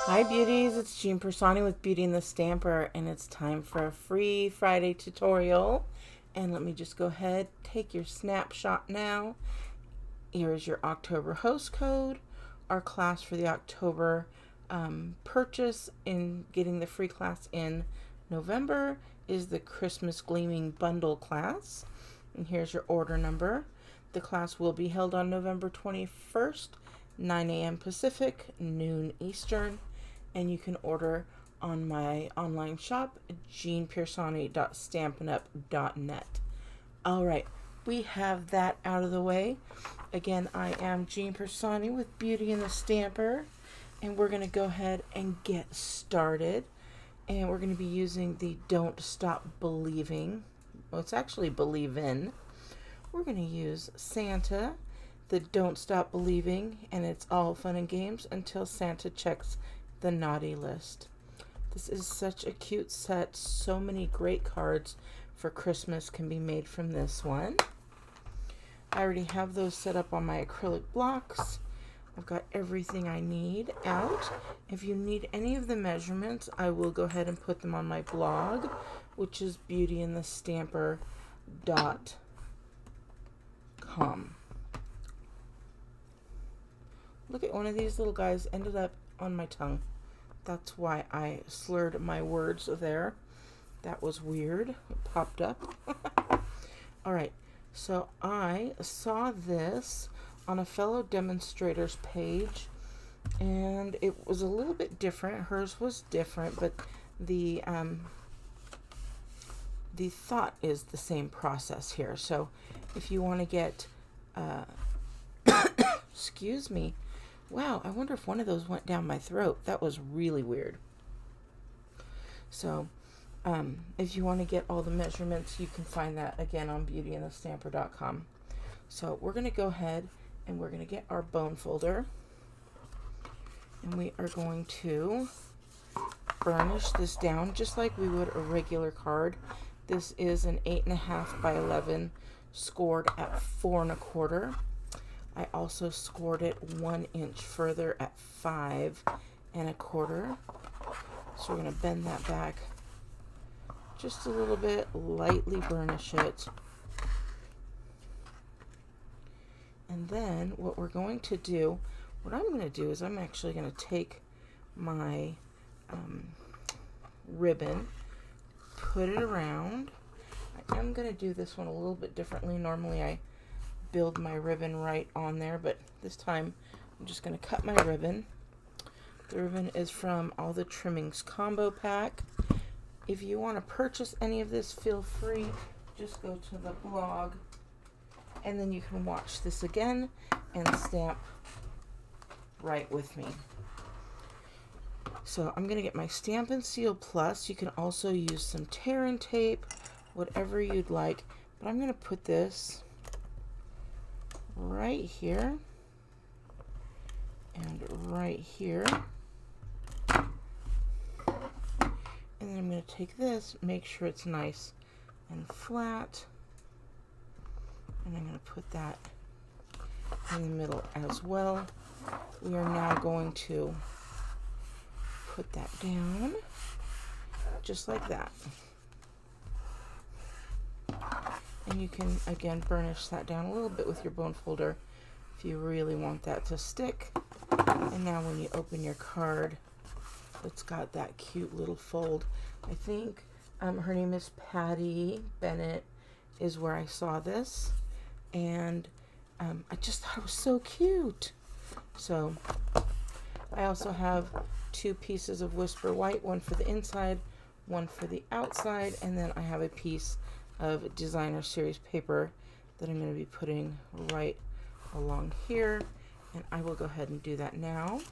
Hi beauties, it's Jean Piersanti with Beauty and the Stamper, and it's time for a free Friday tutorial. And let me just go ahead, take your snapshot now. Here is your October host code. Our class for the October purchase in getting the free class in November is the Christmas Gleaming Bundle class. And here's your order number. The class will be held on November 21st, 9 a.m. Pacific, noon Eastern. And you can order on my online shop, jeanpiersanti.stampinup.net. All right, we have that out of the way. Again, I am Jean Piersanti with Beauty and the Stamper, and we're going to go ahead and get started. And we're going to be using the Don't Stop Believing. Well, it's actually Believin. We're going to use Santa, the Don't Stop Believing, and it's all fun and games until Santa checks the naughty list. This is such a cute set. So many great cards for Christmas can be made from this one. I already have those set up on my acrylic blocks. I've got everything I need out. If you need any of the measurements, I will go ahead and put them on my blog, which is beautyandthestamper.com. Look at one of these little guys ended up on my tongue. That's why I slurred my words there. That was weird. It popped up. All right. So I saw this on a fellow demonstrator's page, and it was a little bit different. Hers was different, but the thought is the same process here. So if you want to get, excuse me. Wow, I wonder if one of those went down my throat. That was really weird. So, if you want to get all the measurements, you can find that again on beautyandthestamper.com. So, we're going to go ahead and we're going to get our bone folder. And we are going to burnish this down just like we would a regular card. This is an 8.5 by 11 scored at 4 1/4. I also scored it 1 inch further at 5 1/4. So we're going to bend that back just a little bit, lightly burnish it. And then what we're going to do, what I'm going to do is I'm actually going to take my ribbon, put it around. I am going to do this one a little bit differently. Normally I build my ribbon right on there, but this time I'm just going to cut my ribbon. The ribbon is from All the Trimmings combo pack. If you want to purchase any of this, feel free. Just go to the blog, and then you can watch this again and stamp right with me. So I'm going to get my Stamp and Seal Plus. You can also use some tear and tape, whatever you'd like, but I'm going to put this right here and right here, and then I'm going to take this, make sure it's nice and flat, and I'm going to put that in the middle as well. We are now going to put that down just like that, and you can again burnish that down a little bit with your bone folder if you really want that to stick. And now when you open your card, it's got that cute little fold. I think her name is Patty Bennett is where I saw this, and I just thought it was so cute. So I also have 2 pieces of Whisper White, one for the inside, one for the outside, and then I have a piece of Designer Series paper that I'm going to be putting right along here, and I will go ahead and do that now.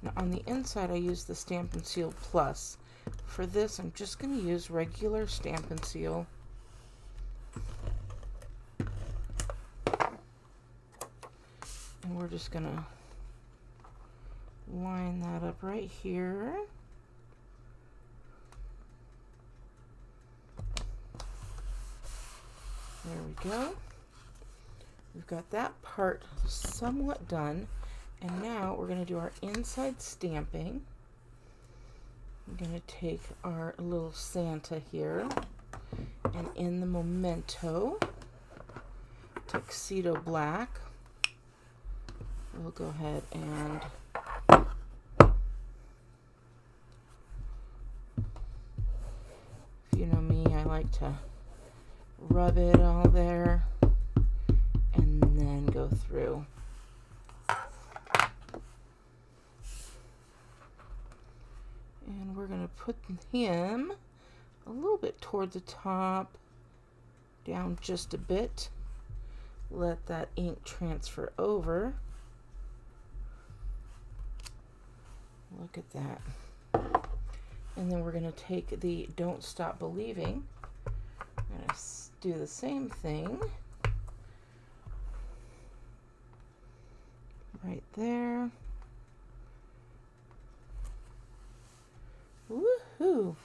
Now on the inside I use the Stamp and Seal Plus. For this I'm just going to use regular Stamp and Seal. And we're just going to line that up right here. There we go. We've got that part somewhat done. And now we're going to do our inside stamping. I'm going to take our little Santa here, and in the Memento Tuxedo Black, we'll go ahead and if you know me, I like to rub it all there and then go through. And we're going to put him a little bit toward the top, down just a bit. Let that ink transfer over. Look at that. And then we're going to take the Don't Stop Believing. I'm going to do the same thing. Right there. Woohoo!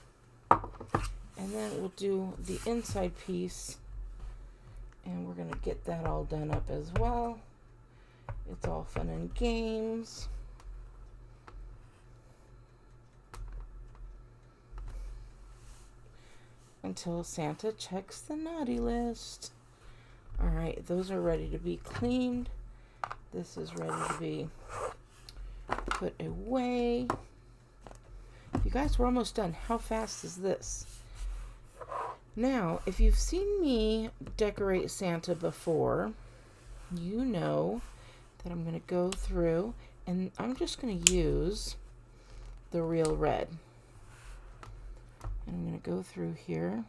And then we'll do the inside piece, and we're going to get that all done up as well. It's all fun and games. Until Santa checks the naughty list. Alright, those are ready to be cleaned. This is ready to be put away. You guys, we're almost done. How fast is this? Now, if you've seen me decorate Santa before, you know that I'm going to go through and I'm just going to use the Real Red. And I'm going to go through here.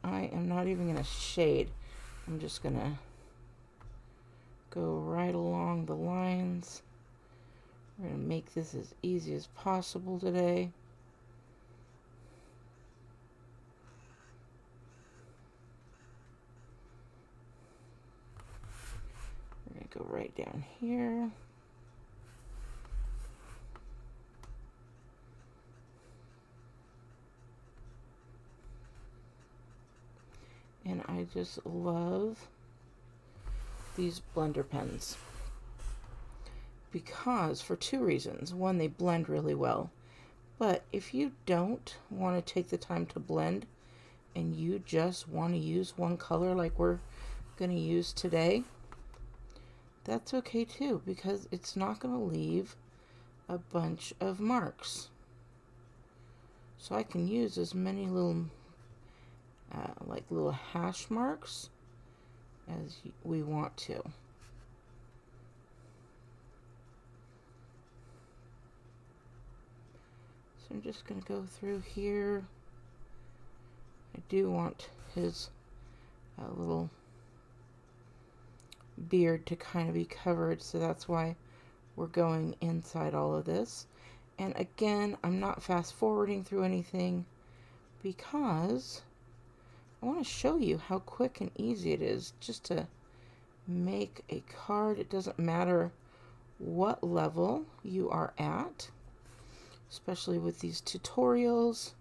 I am not even going to shade. I'm just going to go right along the lines. We're going to make this as easy as possible today. We're going to go right down here. And I just love these blender pens because for two reasons. One, they blend really well. But if you don't want to take the time to blend and you just want to use one color like we're going to use today, that's okay too, because it's not going to leave a bunch of marks. So I can use as many little like little hash marks as we want to. So I'm just going to go through here. I do want his little beard to kind of be covered, so that's why we're going inside all of this. And again, I'm not fast forwarding through anything because I want to show you how quick and easy it is just to make a card. It doesn't matter what level you are at, especially with these tutorials.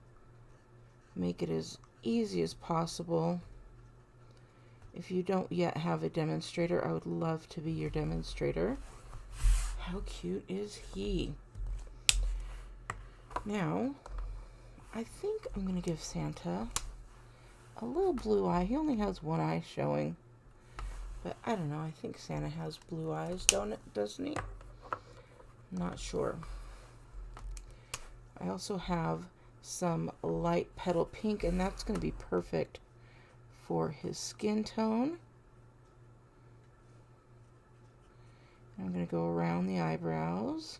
Make it as easy as possible. If you don't yet have a demonstrator, I would love to be your demonstrator. How cute is he? Now, I think I'm going to give Santa a little blue eye. He only has one eye showing. But I don't know. I think Santa has blue eyes, doesn't he? I'm not sure. I also have some light petal pink, and that's going to be perfect for his skin tone. I'm going to go around the eyebrows.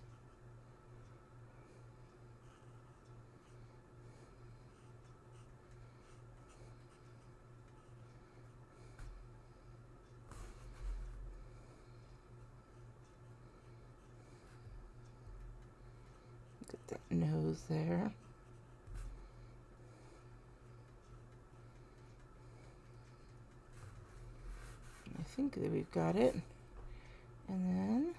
That nose there. I think that we've got it. And then,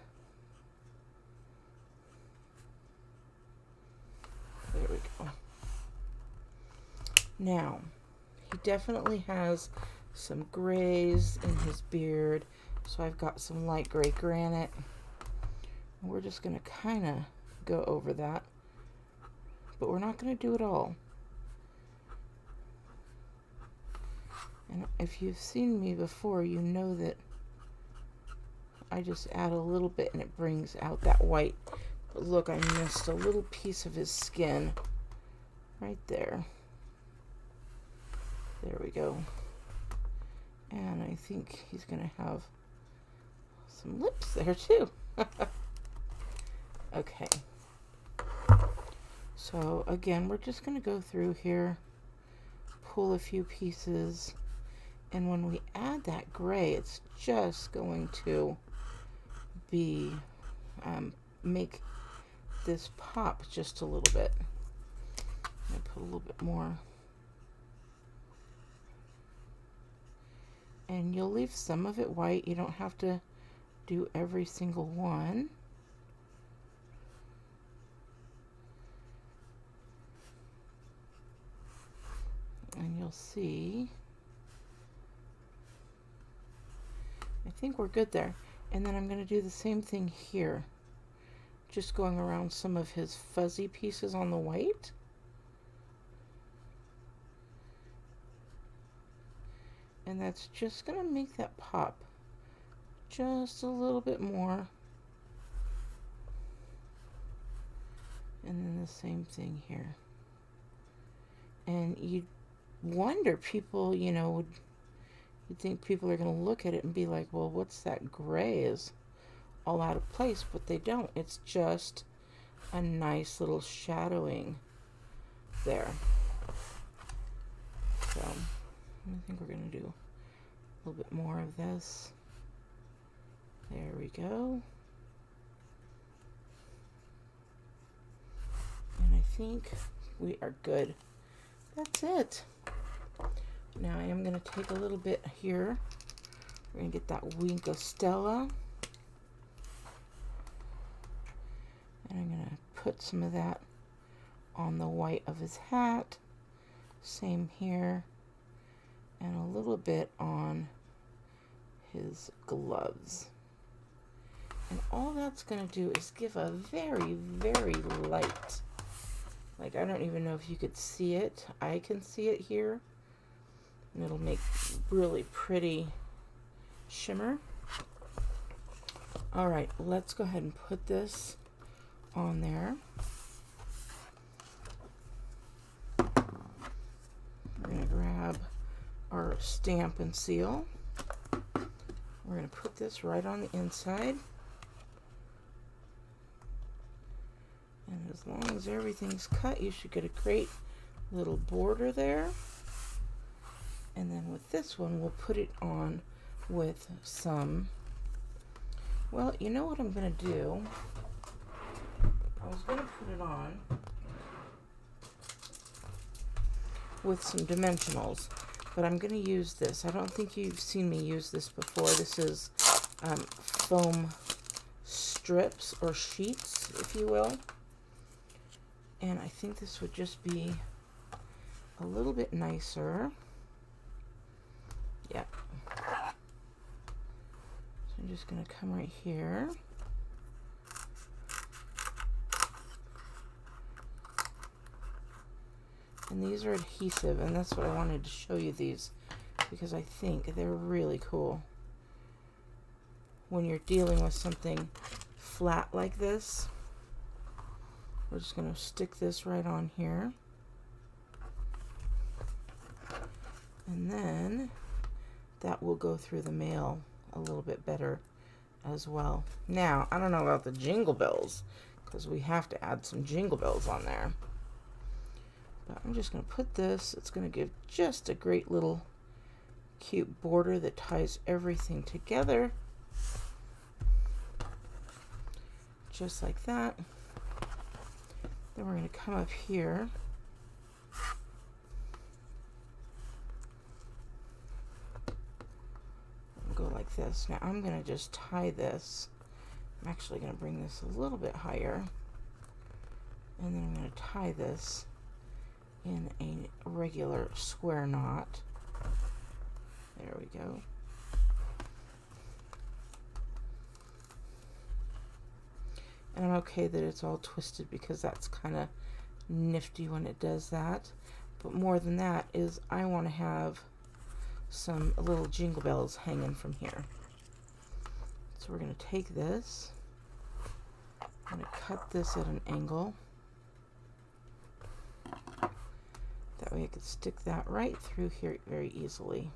there we go. Now, he definitely has some grays in his beard, so I've got some light gray granite. And we're just going to kind of go over that, but we're not going to do it all. And if you've seen me before, you know that I just add a little bit and it brings out that white. But look, I missed a little piece of his skin right there. There we go. And I think he's going to have some lips there too. Okay. So again, we're just going to go through here, pull a few pieces, and when we add that gray, it's just going to be make this pop just a little bit. I put a little bit more, and you'll leave some of it white. You don't have to do every single one. And you'll see, I think we're good there. And then I'm going to do the same thing here, just going around some of his fuzzy pieces on the white. And that's just going to make that pop just a little bit more. And then the same thing here. And you wonder, people, you know, you'd think people are going to look at it and be like, well, what's that gray is all out of place, but they don't. It's just a nice little shadowing there. So I think we're going to do a little bit more of this. There we go. And I think we are good. That's it. Now I am going to take a little bit here. We're going to get that wink of Stella. And I'm going to put some of that on the white of his hat. Same here. And a little bit on his gloves. And all that's going to do is give a very, very light, like, I don't even know if you could see it. I can see it here. And it'll make really pretty shimmer. All right, let's go ahead and put this on there. We're going to grab our stamp and seal. We're going to put this right on the inside. And as long as everything's cut, you should get a great little border there. And then with this one, we'll put it on with some, well, you know what I'm going to do? I was going to put it on with some dimensionals, but I'm going to use this. I don't think you've seen me use this before. This is foam strips or sheets, if you will. And I think this would just be a little bit nicer. Yeah. So I'm just going to come right here. And these are adhesive, and that's what I wanted to show you these, because I think they're really cool when you're dealing with something flat like this. We're just going to stick this right on here. And then that will go through the mail a little bit better as well. Now, I don't know about the jingle bells, because we have to add some jingle bells on there. But I'm just going to put this. It's going to give just a great little cute border that ties everything together. Just like that. Then we're going to come up here. And go like this. Now I'm going to just tie this I'm actually going to bring this a little bit higher, and then I'm going to tie this in a regular square knot. There we go. And I'm okay that it's all twisted because that's kind of nifty when it does that. But more than that is I want to have some little jingle bells hanging from here. So we're going to take this, I'm going to cut this at an angle. That way I could stick that right through here very easily.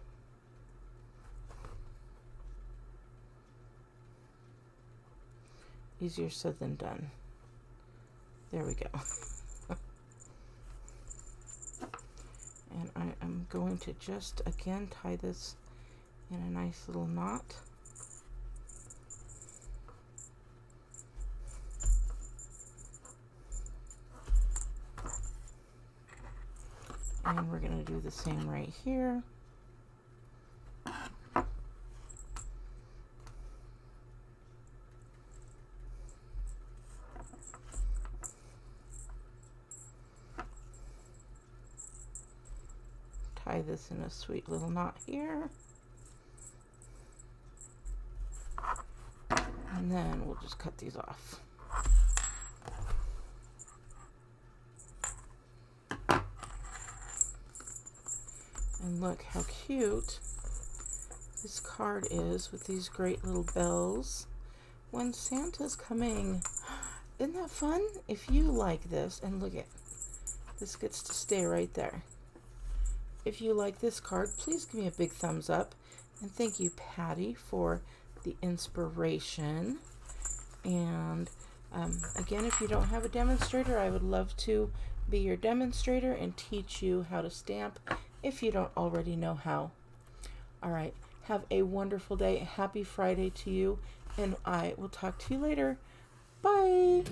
Easier said than done. There we go. And I am going to just again tie this in a nice little knot. And we're going to do the same right here. Tie this in a sweet little knot here. And then we'll just cut these off. And look how cute this card is with these great little bells when Santa's coming. Isn't that fun? If you like this, and look at this gets to stay right there. If you like this card, please give me a big thumbs up. And thank you, Patty, for the inspiration. And again, if you don't have a demonstrator, I would love to be your demonstrator and teach you how to stamp if you don't already know how. All right, have a wonderful day. Happy Friday to you, and I will talk to you later. Bye.